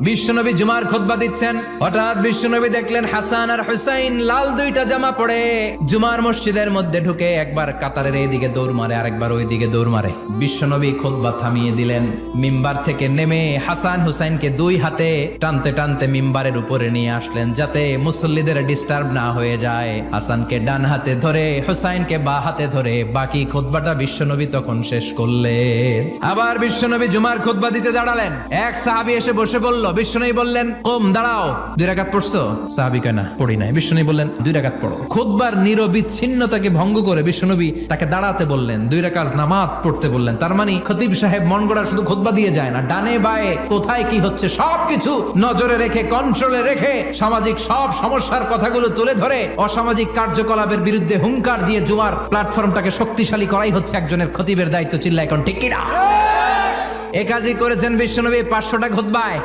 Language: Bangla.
বিশ্বনবী জুমার খুতবা দিচ্ছেন, হঠাৎ বিশ্বনবী দেখলেন হাসান আর হুসাইন লাল দুইটা জামা পরে জুমার মসজিদের মধ্যে ঢুকে একবার কাতারের এইদিকে দৌড় মারে, আরেকবার ওইদিকে দৌড় মারে। বিশ্বনবী খুতবা থামিয়ে দিলেন, মিম্বার থেকে নেমে হাসান হুসাইনকে দুই হাতে টানতে টানতে মিম্বারের উপরে নিয়ে আসলেন যাতে মুসল্লিদের ডিস্টার্ব না হয়ে যায়। হাসানকে ডান হাতে ধরে হুসাইনকে বা হাতে ধরে বাকি খুতবাটা বিশ্বনবী তখন শেষ করলেন। আবার বিশ্বনবী জুমার খুতবা দিতে দাঁড়ালেন, এক সাহাবী এসে বসে বলল, বিশ্বনবী বললেন, কম দাঁড়াও, 2 রাকাত পড়ছো? সাহাবী কয় না, পড়ি নাই। বিশ্বনবী বললেন, 2 রাকাত পড়ো। খুতবার নিরবিচ্ছিন্নতাকে ভঙ্গ করে বিশ্বনবী তাকে দাঁড়াতে বললেন, 2 রাকাত নামাজ পড়তে বললেন। তার মানে খতিব সাহেব মন গড়া শুধু খুতবা দিয়ে যায় না, ডানে বায়ে কোথায় কি হচ্ছে সবকিছু নজরে রেখে, কন্ট্রোলে রেখে সামাজিক সব সমস্যার কথাগুলো তুলে ধরে অসামাজিক কার্যকলাপের বিরুদ্ধে হুঙ্কার দিয়ে জুমার প্ল্যাটফর্মটাকে শক্তিশালী করাই হচ্ছে একজনের খতিবের দায়িত্ব। চিল্লায় এখন ঠিক কিনা? এ কাজই করেছেন বিশ্বনবী 500টা খুতবায়।